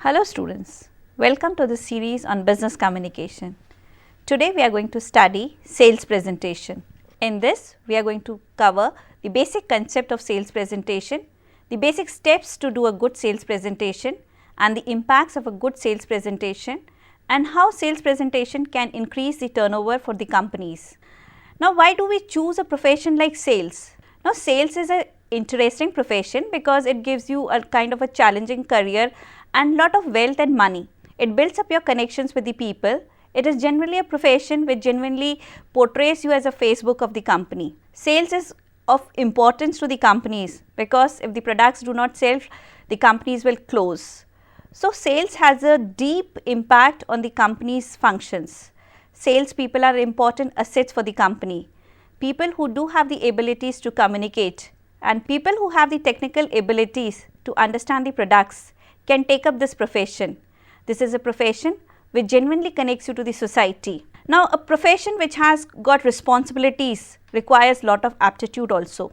Hello students, welcome to this series on business communication. Today we are going to study sales presentation. In this we are going to cover the basic concept of sales presentation, the basic steps to do a good sales presentation and the impacts of a good sales presentation and how sales presentation can increase the turnover for the companies. Now why do we choose a profession like sales? Now sales is an interesting profession because it gives you a kind of a challenging career and lot of wealth and money. It builds up your connections with the people. It is generally a profession which genuinely portrays you as a Facebook of the company. Sales is of importance to the companies because if the products do not sell, the companies will close. So sales has a deep impact on the company's functions. Sales people are important assets for the company. People who do have the abilities to communicate and people who have the technical abilities to understand the products can take up this profession. This is a profession which genuinely connects you to the society. Now a profession which has got responsibilities requires lot of aptitude also.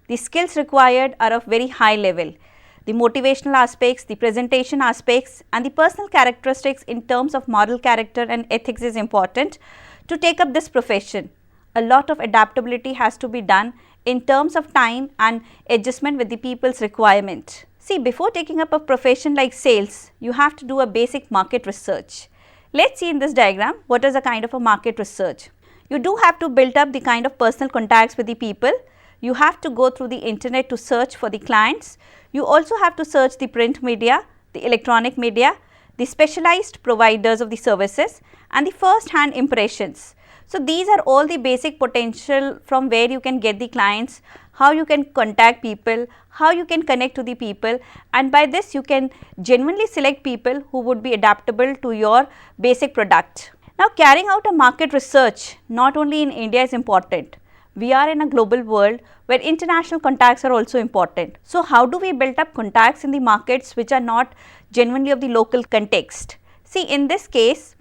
The skills required are of very high level. The motivational aspects, the presentation aspects and the personal characteristics in terms of moral character and ethics is important to take up this profession. A lot of adaptability has to be done in terms of time and adjustment with the people's requirement. See, before taking up a profession like sales, you have to do a basic market research. Let's see in this diagram what is a kind of a market research. You do have to build up the kind of personal contacts with the people. You have to go through the internet to search for the clients. You also have to search the print media, the electronic media, the specialized providers of the services and the first hand impressions. So these are all the basic potential from where you can get the clients, how you can contact people, how you can connect to the people, and by this you can genuinely select people who would be adaptable to your basic product. Now carrying out a market research not only in India is important. We are in a global world where international contacts are also important. So how do we build up contacts in the markets which are not genuinely of the local context? See, in this case,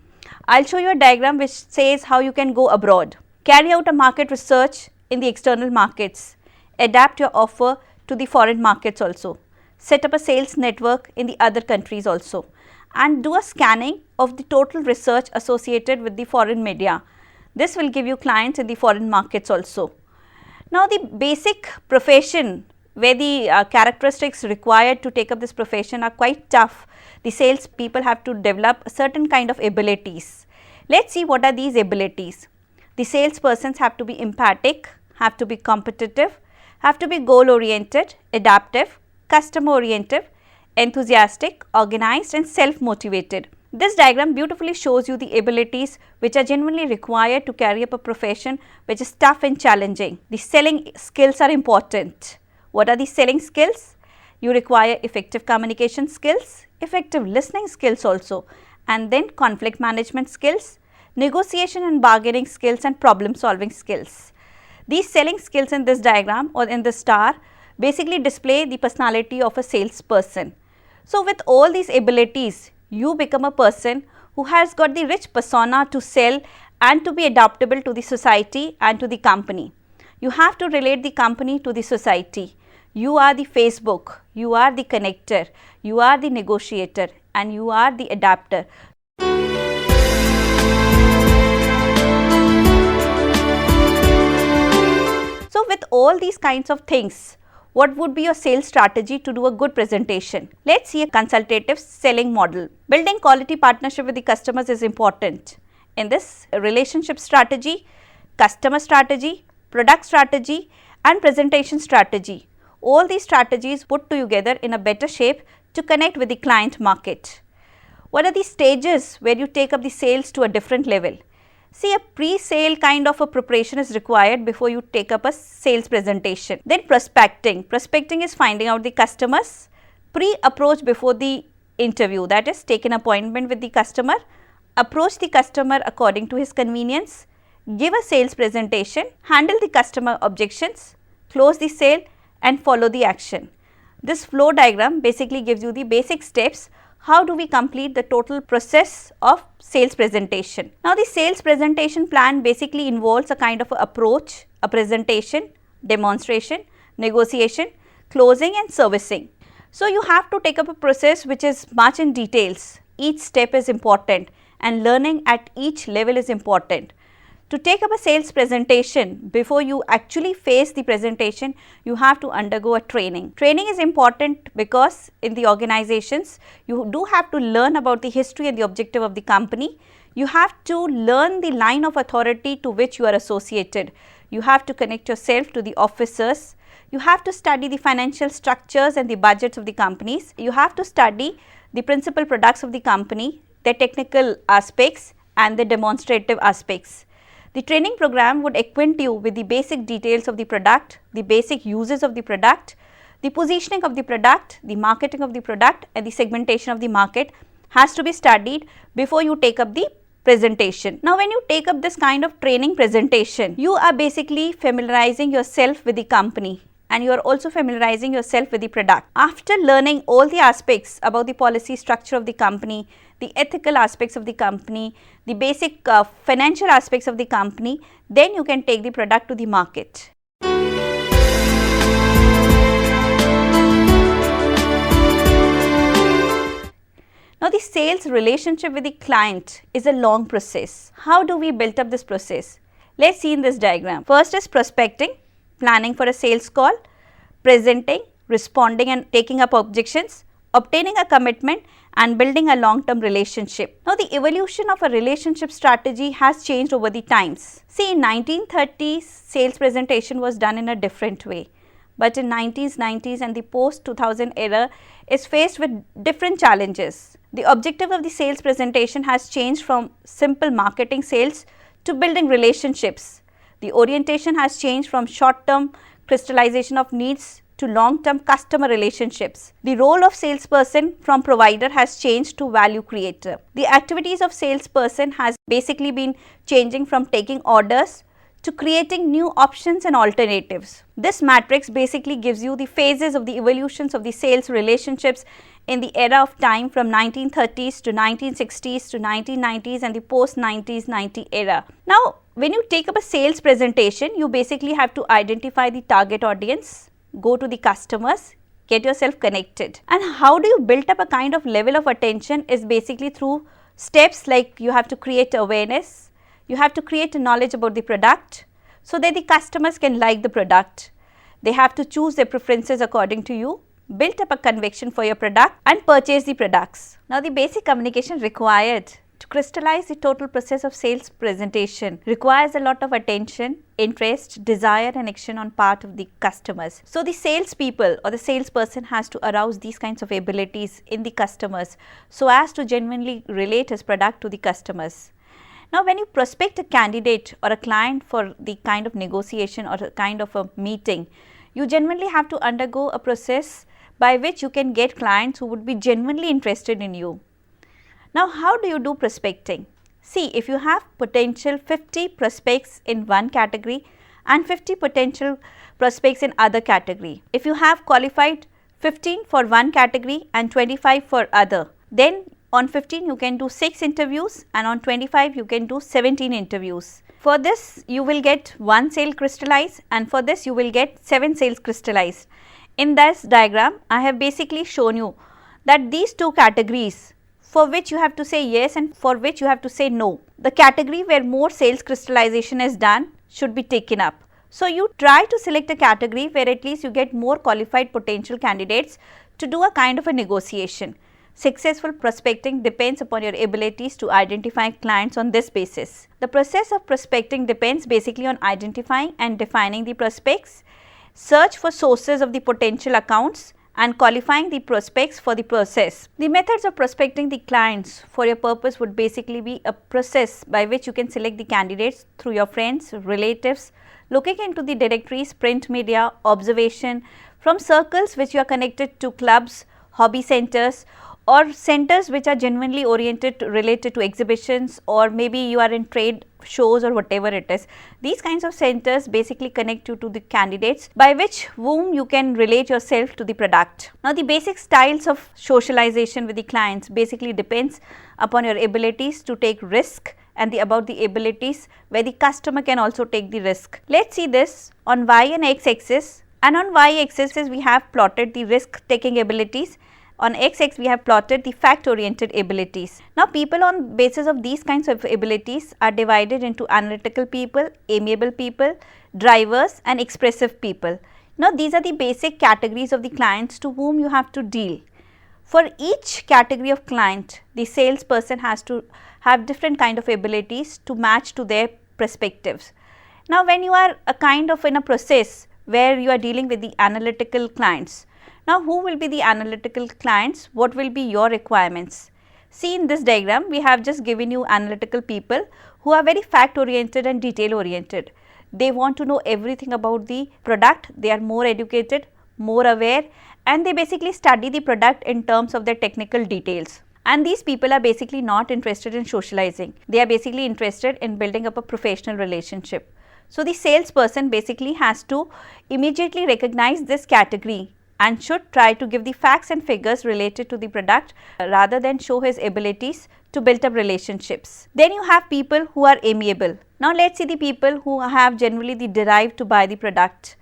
I'll show you a diagram which says how you can go abroad. Carry out a market research in the external markets. Adapt your offer to the foreign markets also. Set up a sales network in the other countries also. And do a scanning of the total research associated with the foreign media. This will give you clients in the foreign markets also. Now the basic profession where the characteristics required to take up this profession are quite tough. The sales people have to develop a certain kind of abilities. Let's see what are these abilities. The salespersons have to be empathic, have to be competitive, have to be goal oriented, adaptive, customer oriented, enthusiastic, organized and self motivated. This diagram beautifully shows you the abilities which are genuinely required to carry up a profession which is tough and challenging. The selling skills are important. What are the selling skills? You require effective communication skills, effective listening skills also, and then conflict management skills, negotiation and bargaining skills and problem solving skills. These selling skills in this diagram or in this star basically display the personality of a salesperson. So with all these abilities, you become a person who has got the rich persona to sell and to be adaptable to the society and to the company. You have to relate the company to the society. You are the Facebook, you are the connector, you are the negotiator and you are the adapter. So with all these kinds of things, what would be your sales strategy to do a good presentation? Let's see a consultative selling model. Building quality partnership with the customers is important. In this relationship strategy, customer strategy, product strategy and presentation strategy. All these strategies put together in a better shape to connect with the client market. What are the stages where you take up the sales to a different level? See, a pre-sale kind of a preparation is required before you take up a sales presentation. Then prospecting. Prospecting is finding out the customers. Pre-approach before the interview, that is take an appointment with the customer, approach the customer according to his convenience, give a sales presentation, handle the customer objections, close the sale and follow the action. This flow diagram basically gives you the basic steps. How do we complete the total process of sales presentation? Now the sales presentation plan basically involves a kind of approach, a presentation, demonstration, negotiation, closing and servicing. So, you have to take up a process which is much in details. Each step is important and learning at each level is important. To take up a sales presentation, before you actually face the presentation, you have to undergo a training. Training is important because in the organizations, you do have to learn about the history and the objective of the company. You have to learn the line of authority to which you are associated. You have to connect yourself to the officers. You have to study the financial structures and the budgets of the companies. You have to study the principal products of the company, their technical aspects and the demonstrative aspects. The training program would acquaint you with the basic details of the product, the basic uses of the product, the positioning of the product, the marketing of the product and the segmentation of the market has to be studied before you take up the presentation. Now, when you take up this kind of training presentation, you are basically familiarizing yourself with the company and you are also familiarizing yourself with the product. After learning all the aspects about the policy structure of the company, the ethical aspects of the company, the basic financial aspects of the company, then you can take the product to the market. Now, the sales relationship with the client is a long process. How do we build up this process? Let's see in this diagram. First is prospecting, planning for a sales call, presenting, responding and taking up objections, obtaining a commitment and building a long-term relationship. Now, the evolution of a relationship strategy has changed over the times. See, in 1930s, sales presentation was done in a different way. But in 90s and the post-2000 era is faced with different challenges. The objective of the sales presentation has changed from simple marketing sales to building relationships. The orientation has changed from short-term crystallization of needs to long-term customer relationships. The role of salesperson from provider has changed to value creator. The activities of salesperson has basically been changing from taking orders to creating new options and alternatives. This matrix basically gives you the phases of the evolutions of the sales relationships in the era of time from 1930s to 1960s to 1990s and the post-90s 90 era. Now, when you take up a sales presentation, you basically have to identify the target audience, go to the customers, get yourself connected. And how do you build up a kind of level of attention is basically through steps like you have to create awareness, you have to create a knowledge about the product so that the customers can like the product. They have to choose their preferences according to you, build up a conviction for your product and purchase the products. Now, the basic communication required to crystallize the total process of sales presentation requires a lot of attention, interest, desire and action on part of the customers. So, the salespeople or the salesperson has to arouse these kinds of abilities in the customers so as to genuinely relate his product to the customers. Now, when you prospect a candidate or a client for the kind of negotiation or a kind of a meeting, you genuinely have to undergo a process by which you can get clients who would be genuinely interested in you. Now, how do you do prospecting? See, if you have potential 50 prospects in one category and 50 potential prospects in other category, if you have qualified 15 for one category and 25 for other, then on 15 you can do 6 interviews and on 25 you can do 17 interviews. For this you will get 1 sale crystallized and for this you will get 7 sales crystallized. In this diagram, I have basically shown you that these two categories for which you have to say yes and for which you have to say no. The category where more sales crystallization is done should be taken up. So, you try to select a category where at least you get more qualified potential candidates to do a kind of a negotiation. Successful prospecting depends upon your abilities to identify clients on this basis. The process of prospecting depends basically on identifying and defining the prospects, search for sources of the potential accounts and qualifying the prospects for the process. The methods of prospecting the clients for your purpose would basically be a process by which you can select the candidates through your friends, relatives, looking into the directories, print media, observation, from circles which you are connected to, clubs, hobby centers or centers which are genuinely oriented related to exhibitions, or maybe you are in trade shows or whatever it is. These kinds of centers basically connect you to the candidates by which whom you can relate yourself to the product. Now, the basic styles of socialization with the clients basically depends upon your abilities to take risk and about the abilities where the customer can also take the risk. Let's see this on Y and X axis. And on y-axis we have plotted the risk taking abilities. On x-axis we have plotted the fact oriented abilities. Now people on basis of these kinds of abilities are divided into analytical people, amiable people, drivers and expressive people. Now these are the basic categories of the clients to whom you have to deal. For each category of client, the salesperson has to have different kind of abilities to match to their perspectives. Now when you are a kind of in a process where you are dealing with the analytical clients, now who will be the analytical clients, what will be your requirements? See, in this diagram we have just given you analytical people who are very fact oriented and detail oriented. They want to know everything about the product, they are more educated, more aware, and they basically study the product in terms of their technical details. And these people are basically not interested in socializing, they are basically interested in building up a professional relationship. So the salesperson basically has to immediately recognize this category and should try to give the facts and figures related to the product rather than show his abilities to build up relationships. Then you have people who are amiable. Now let's see the people who have generally the drive to buy the product.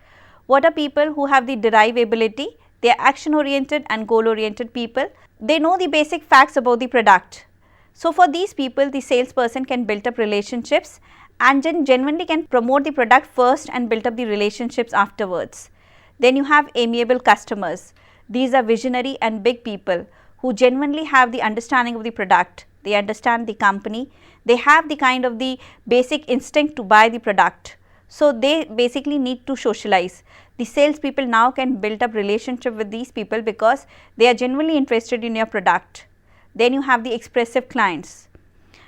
What are people who have the drive ability? They are action oriented and goal oriented people. They know the basic facts about the product. So for these people, the salesperson can build up relationships and genuinely can promote the product first and build up the relationships afterwards. Then you have amiable customers. These are visionary and big people who genuinely have the understanding of the product. They understand the company. They have the kind of the basic instinct to buy the product. So they basically need to socialize. The salespeople now can build up relationship with these people because they are genuinely interested in your product. Then you have the expressive clients.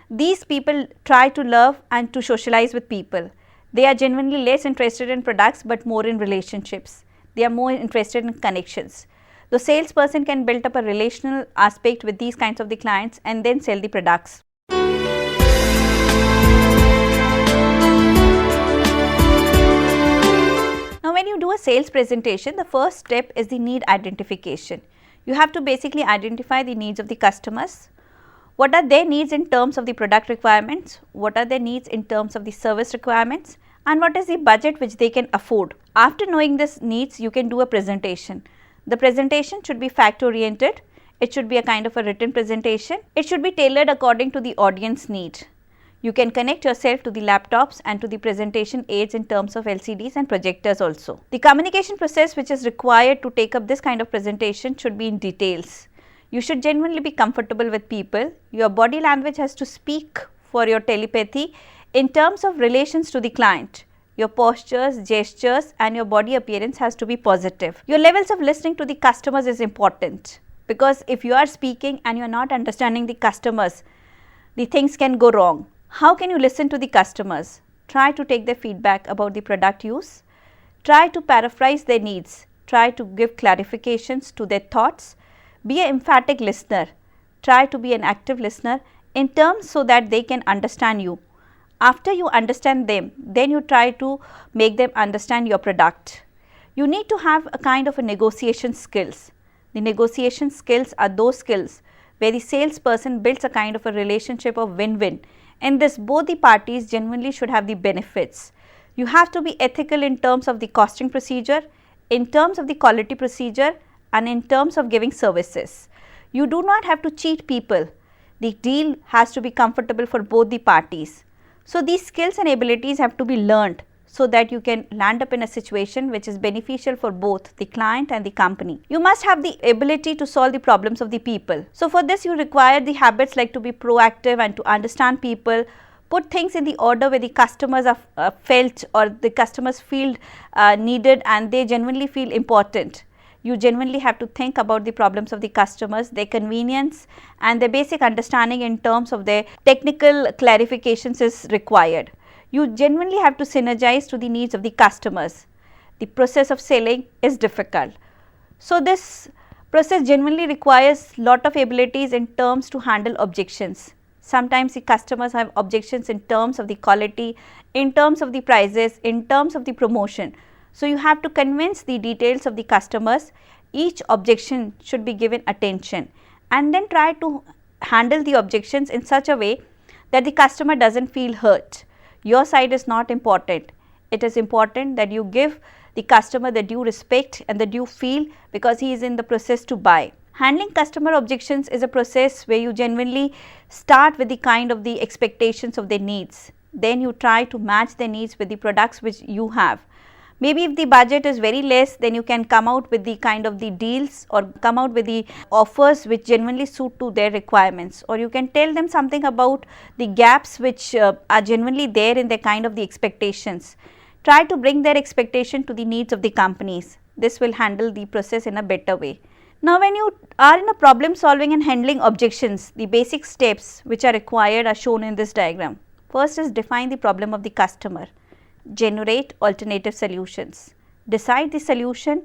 These people try to love and to socialize with people. They are genuinely less interested in products but more in relationships. They are more interested in connections. The salesperson can build up a relational aspect with these kinds of the clients and then sell the products. Now when you do a sales presentation, the first step is the need identification. You have to basically identify the needs of the customers. What are their needs in terms of the product requirements? What are their needs in terms of the service requirements? And what is the budget which they can afford? After knowing these needs, you can do a presentation. The presentation should be fact oriented. It should be a kind of a written presentation. It should be tailored according to the audience need. You can connect yourself to the laptops and to the presentation aids in terms of LCDs and projectors also. The communication process which is required to take up this kind of presentation should be in details. You should genuinely be comfortable with people. Your body language has to speak for your telepathy in terms of relations to the client. Your postures, gestures and your body appearance has to be positive. Your levels of listening to the customers is important because if you are speaking and you are not understanding the customers, the things can go wrong. How can you listen to the customers? Try to take their feedback about the product use. Try to paraphrase their needs. Try to give clarifications to their thoughts. Be an emphatic listener. Try to be an active listener in terms so that they can understand you. After you understand them, then you try to make them understand your product. You need to have a kind of a negotiation skills. The negotiation skills are those skills where the salesperson builds a kind of a relationship of win-win. In this, both the parties genuinely should have the benefits. You have to be ethical in terms of the costing procedure, in terms of the quality procedure and in terms of giving services. You do not have to cheat people. The deal has to be comfortable for both the parties. So these skills and abilities have to be learned so that you can land up in a situation which is beneficial for both the client and the company. You must have the ability to solve the problems of the people. So for this you require the habits like to be proactive and to understand people, put things in the order where the customers are felt or the customers feel needed and they genuinely feel important. You genuinely have to think about the problems of the customers, their convenience and their basic understanding in terms of their technical clarifications is required. You genuinely have to synergize to the needs of the customers. The process of selling is difficult. So this process genuinely requires lot of abilities in terms to handle objections. Sometimes the customers have objections in terms of the quality, in terms of the prices, in terms of the promotion. So you have to convince the details of the customers. Each objection should be given attention and then try to handle the objections in such a way that the customer doesn't feel hurt. Your side is not important. it is important that you give the customer the due respect and the due feel because he is in the process to buy. Handling customer objections is a process where you genuinely start with the kind of the expectations of their needs. Then you try to match their needs with the products which you have. Maybe if the budget is very less, then you can come out with the kind of the deals or come out with the offers which genuinely suit to their requirements, or you can tell them something about the gaps which are genuinely there in their kind of the expectations. Try to bring their expectation to the needs of the companies. This will handle the process in a better way. Now, when you are in a problem solving and handling objections, the basic steps which are required are shown in this diagram. First is define the problem of the customer, generate alternative solutions, decide the solution,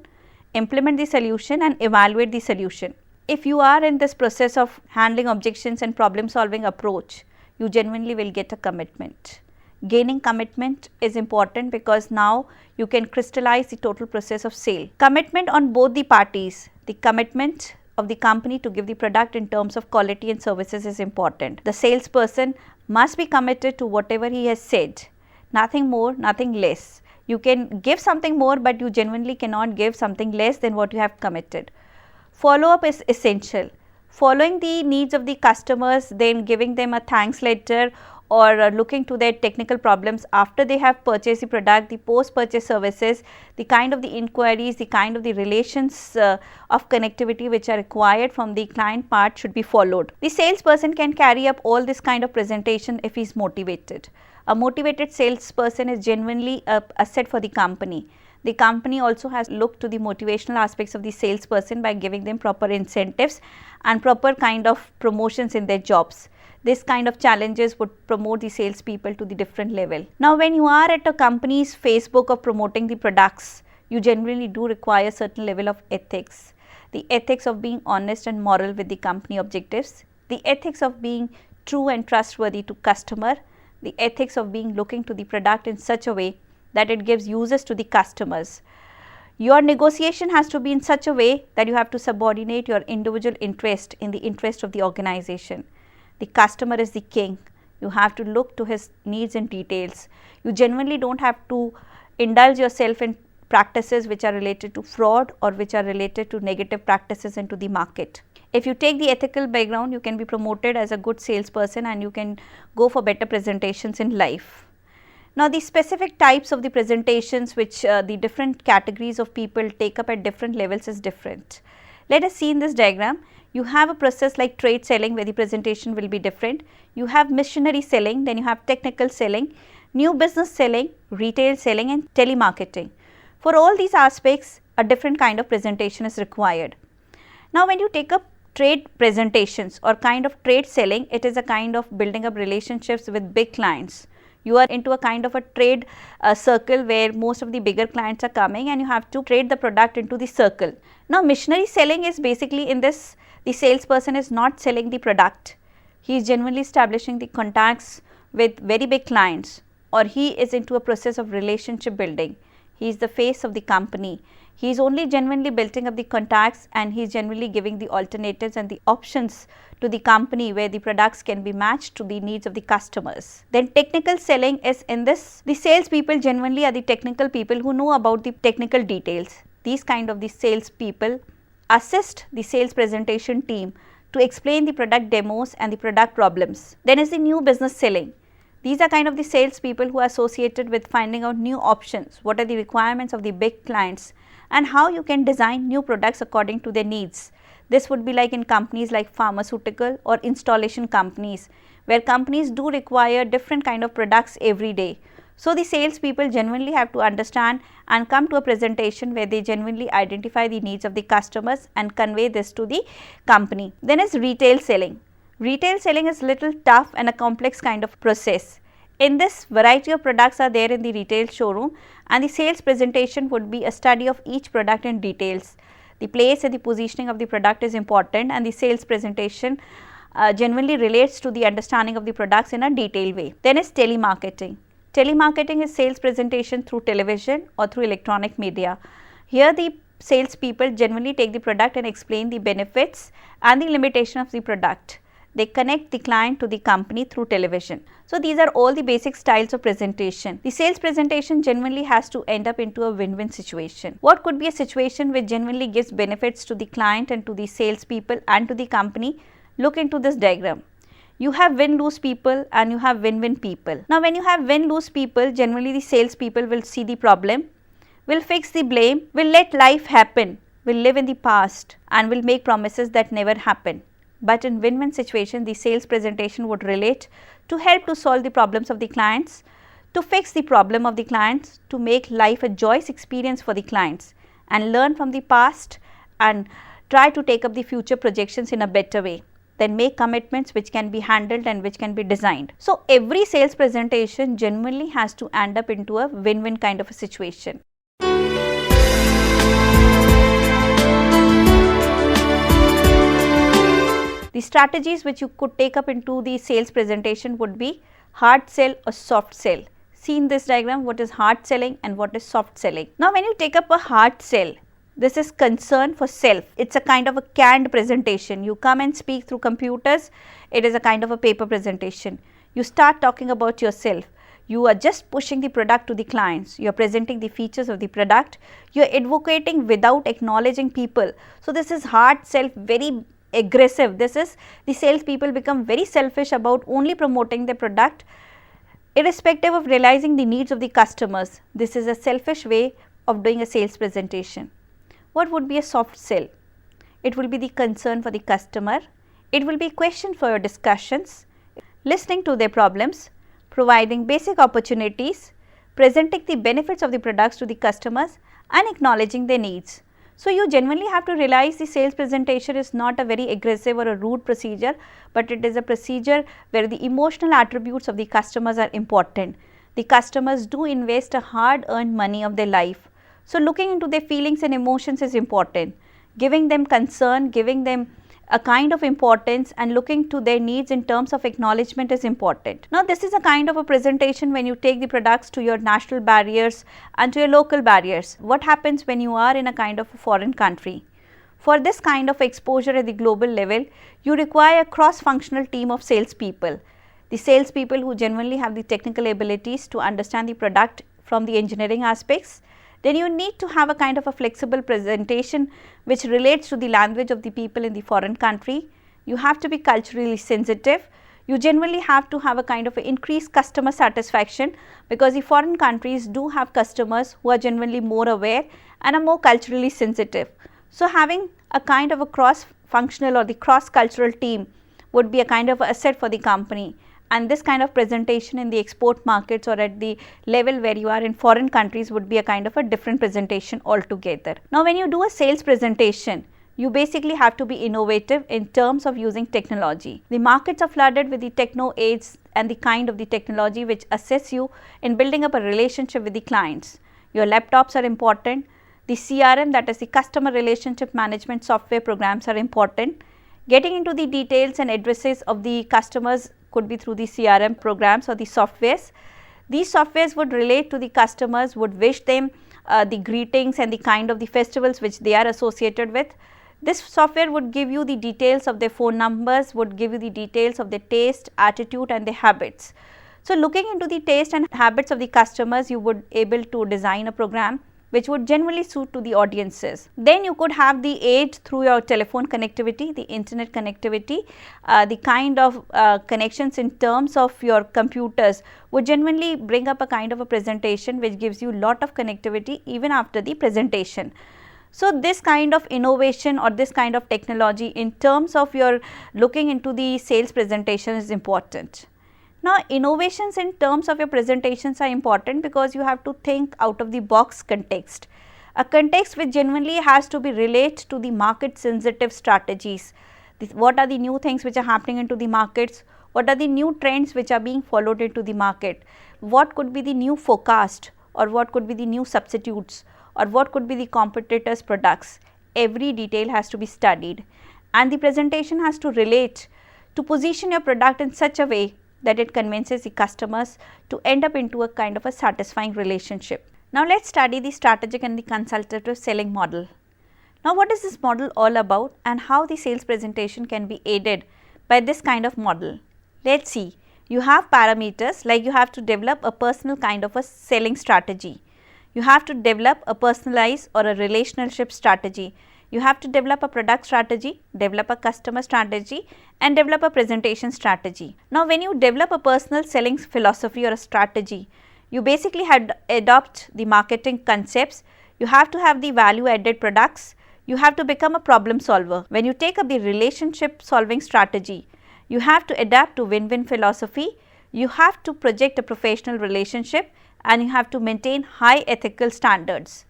implement the solution and evaluate the solution. If you are in this process of handling objections and problem solving approach, you genuinely will get a commitment. Gaining commitment is important because now you can crystallize the total process of sale. Commitment on both the parties, the commitment of the company to give the product in terms of quality and services is important. The salesperson must be committed to whatever he has said, nothing more, nothing less. You can give something more, but you genuinely cannot give something less than what you have committed. Follow up is essential. Following the needs of the customers, then giving them a thanks letter or looking to their technical problems after they have purchased the product, the post-purchase services, the kind of the inquiries, the kind of the relations of connectivity which are required from the client part should be followed. The salesperson can carry up all this kind of presentation if he is motivated. A motivated salesperson is genuinely an asset for the company. The company also has looked to the motivational aspects of the salesperson by giving them proper incentives and proper kind of promotions in their jobs. This kind of challenges would promote the salespeople to the different level. Now, when you are at a company's Facebook of promoting the products, you generally do require certain level of ethics. The ethics of being honest and moral with the company objectives, the ethics of being true and trustworthy to customer, the ethics of being looking to the product in such a way that it gives uses to the customers. Your negotiation has to be in such a way that you have to subordinate your individual interest in the interest of the organization. The customer is the king. You have to look to his needs and details. You genuinely don't have to indulge yourself in practices which are related to fraud or which are related to negative practices into the market. If you take the ethical background, you can be promoted as a good salesperson and you can go for better presentations in life. Now, the specific types of the presentations which the different categories of people take up at different levels is different. Let us see in this diagram. You have a process like trade selling where the presentation will be different. You have missionary selling, then you have technical selling, new business selling, retail selling and telemarketing. For all these aspects, a different kind of presentation is required. Now, when you take up trade presentations or kind of trade selling, it is a kind of building up relationships with big clients. You are into a kind of a trade circle where most of the bigger clients are coming and you have to trade the product into the circle. Now, missionary selling is basically in this, the salesperson is not selling the product. He is genuinely establishing the contacts with very big clients, or he is into a process of relationship building. He is the face of the company. He is only genuinely building up the contacts and he is genuinely giving the alternatives and the options to the company where the products can be matched to the needs of the customers. Then technical selling is in this, the salespeople genuinely are the technical people who know about the technical details. These kind of the salespeople assist the sales presentation team to explain the product demos and the product problems. Then is the new business selling. These are kind of the salespeople who are associated with finding out new options, what are the requirements of the big clients and how you can design new products according to their needs. This would be like in companies like pharmaceutical or installation companies, where companies do require different kind of products every day. So, the salespeople genuinely have to understand and come to a presentation where they genuinely identify the needs of the customers and convey this to the company. Then is retail selling. Retail selling is little tough and a complex kind of process. In this, variety of products are there in the retail showroom and the sales presentation would be a study of each product in details. The place and the positioning of the product is important and the sales presentation genuinely relates to the understanding of the products in a detailed way. Then is telemarketing. Telemarketing is sales presentation through television or through electronic media. Here the salespeople generally take the product and explain the benefits and the limitation of the product. they connect the client to the company through television. So these are all the basic styles of presentation. The sales presentation genuinely has to end up into a win-win situation. What could be a situation which genuinely gives benefits to the client and to the salespeople and to the company? Look into this diagram. You have win-lose people and you have win-win people. Now when you have win-lose people, generally the salespeople will see the problem, will fix the blame, will let life happen, will live in the past and will make promises that never happen. But in win-win situation, the sales presentation would relate to help to solve the problems of the clients, to fix the problem of the clients, to make life a joyous experience for the clients and learn from the past and try to take up the future projections in a better way. Then make commitments which can be handled and which can be designed. So every sales presentation genuinely has to end up into a win-win kind of a situation. The strategies which you could take up into the sales presentation would be hard sell or soft sell. See in this diagram what is hard selling and what is soft selling. Now when you take up a hard sell, this is concern for self. It's a kind of a canned presentation. You come and speak through computers. It is a kind of a paper presentation. You start talking about yourself. You are just pushing the product to the clients. You are presenting the features of the product. You are advocating without acknowledging people. So this is hard sell, very aggressive. This is the salespeople become very selfish about only promoting the product irrespective of realizing the needs of the customers. This is a selfish way of doing a sales presentation. What would be a soft sell? It will be the concern for the customer. It will be question for your discussions, listening to their problems, providing basic opportunities, presenting the benefits of the products to the customers and acknowledging their needs. So you genuinely have to realize the sales presentation is not a very aggressive or a rude procedure, but it is a procedure where the emotional attributes of the customers are important. The customers do invest a hard earned money of their life. So looking into their feelings and emotions is important. Giving them concern, giving them a kind of importance and looking to their needs in terms of acknowledgement is important. Now this is a kind of a presentation when you take the products to your national barriers and to your local barriers. What happens when you are in a kind of a foreign country? For this kind of exposure at the global level, you require a cross-functional team of salespeople. The salespeople who genuinely have the technical abilities to understand the product from the engineering aspects. Then you need to have a kind of a flexible presentation which relates to the language of the people in the foreign country. You have to be culturally sensitive. You generally have to have a kind of increased customer satisfaction because the foreign countries do have customers who are genuinely more aware and are more culturally sensitive. So having a kind of a cross-functional or the cross-cultural team would be a kind of asset for the company. And this kind of presentation in the export markets or at the level where you are in foreign countries would be a kind of a different presentation altogether. Now when you do a sales presentation, you basically have to be innovative in terms of using technology. The markets are flooded with the techno aids and the kind of the technology which assists you in building up a relationship with the clients. Your laptops are important. The CRM, that is the customer relationship management software programs, are important. Getting into the details and addresses of the customers could be through the CRM programs or the softwares. These softwares would relate to the customers, would wish them the greetings and the kind of the festivals which they are associated with. This software would give you the details of their phone numbers, would give you the details of their taste, attitude and their habits. So looking into the taste and habits of the customers, you would able to design a program which would generally suit to the audiences. Then you could have the aid through your telephone connectivity, the internet connectivity, the kind of connections in terms of your computers would genuinely bring up a kind of a presentation which gives you lot of connectivity even after the presentation. So this kind of innovation or this kind of technology in terms of your looking into the sales presentation is important. Now innovations in terms of your presentations are important because you have to think out of the box context. A context which genuinely has to be relate to the market sensitive strategies. What are the new things which are happening into the markets? What are the new trends which are being followed into the market? What could be the new forecast or what could be the new substitutes or what could be the competitors' products? Every detail has to be studied and the presentation has to relate to position your product in such a way that it convinces the customers to end up into a kind of a satisfying relationship. Now let's study the strategic and the consultative selling model. Now what is this model all about and how the sales presentation can be aided by this kind of model. Let us see, you have parameters like you have to develop a personal kind of a selling strategy, you have to develop a personalized or a relationship strategy, you have to develop a product strategy, develop a customer strategy and develop a presentation strategy. Now, when you develop a personal selling philosophy or a strategy, you basically have to adopt the marketing concepts, you have to have the value added products, you have to become a problem solver. When you take up the relationship solving strategy, you have to adapt to win-win philosophy, you have to project a professional relationship and you have to maintain high ethical standards.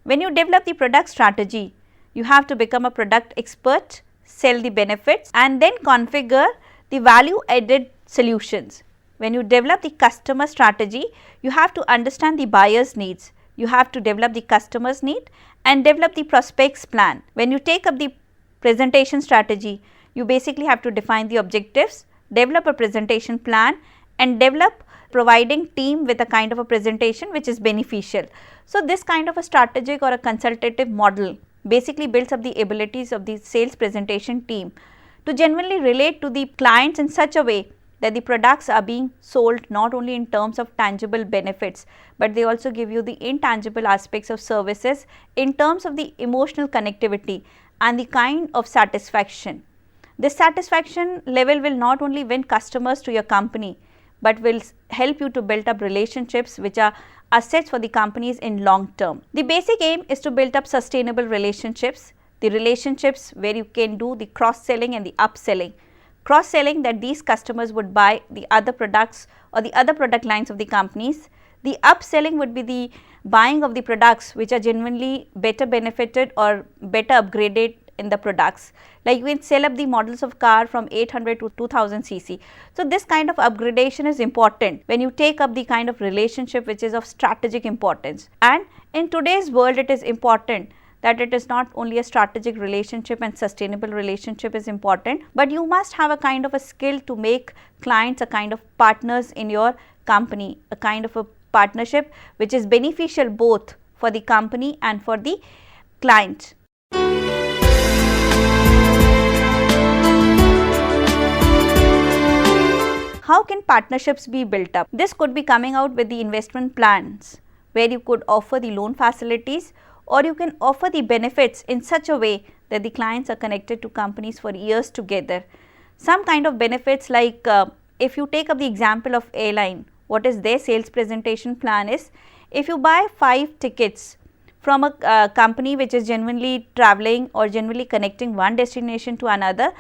When you develop the product strategy, you have to become a product expert, sell the benefits and then configure the value added solutions. When you develop the customer strategy, you have to understand the buyer's needs, you have to develop the customer's need and develop the prospect's plan. When you take up the presentation strategy, you basically have to define the objectives, develop a presentation plan and develop providing team with a kind of a presentation which is beneficial. So, this kind of a strategic or a consultative model basically builds up the abilities of the sales presentation team to genuinely relate to the clients in such a way that the products are being sold not only in terms of tangible benefits, but they also give you the intangible aspects of services in terms of the emotional connectivity and the kind of satisfaction. This satisfaction level will not only win customers to your company, but will help you to build up relationships which are assets for the companies in long term. The basic aim is to build up sustainable relationships, the relationships where you can do the cross selling and the upselling. Cross selling, that these customers would buy the other products or the other product lines of the companies. The upselling would be the buying of the products which are genuinely better benefited or better upgraded in the products. Like you can sell up the models of car from 800 to 2000 cc. So, this kind of upgradation is important when you take up the kind of relationship which is of strategic importance. And in today's world, it is important that it is not only a strategic relationship and sustainable relationship is important, but you must have a kind of a skill to make clients a kind of partners in your company, a kind of a partnership which is beneficial both for the company and for the client. How can partnerships be built up? This could be coming out with the investment plans where you could offer the loan facilities or you can offer the benefits in such a way that the clients are connected to companies for years together. Some kind of benefits like if you take up the example of airline, what is their sales presentation plan is, if you buy 5 tickets from a company which is genuinely traveling or genuinely connecting one destination to another,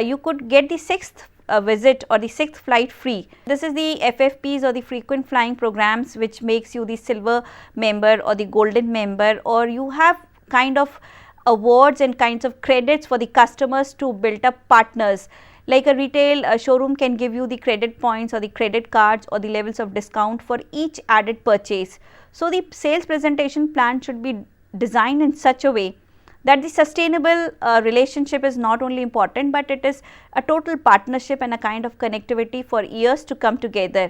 you could get the 6th visit or the 6th flight free. This is the FFPs or the frequent flying programs which makes you the silver member or the golden member, or you have kind of awards and kinds of credits for the customers to build up partners. Like a retail showroom can give you the credit points or the credit cards or the levels of discount for each added purchase. So, the sales presentation plan should be designed in such a way that the sustainable relationship is not only important, but it is a total partnership and a kind of connectivity for years to come together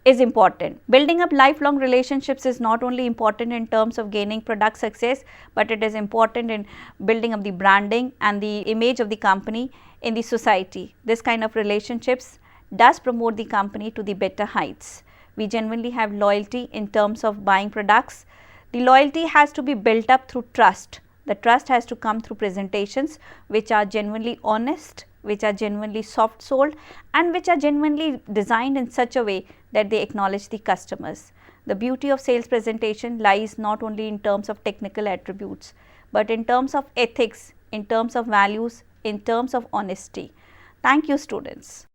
is important. Building up lifelong relationships is not only important in terms of gaining product success, but it is important in building up the branding and the image of the company in the society. This kind of relationships does promote the company to the better heights. We genuinely have loyalty in terms of buying products. The loyalty has to be built up through trust. The trust has to come through presentations which are genuinely honest, which are genuinely soft sold and which are genuinely designed in such a way that they acknowledge the customers. The beauty of sales presentation lies not only in terms of technical attributes, but in terms of ethics, in terms of values, in terms of honesty. Thank you, students.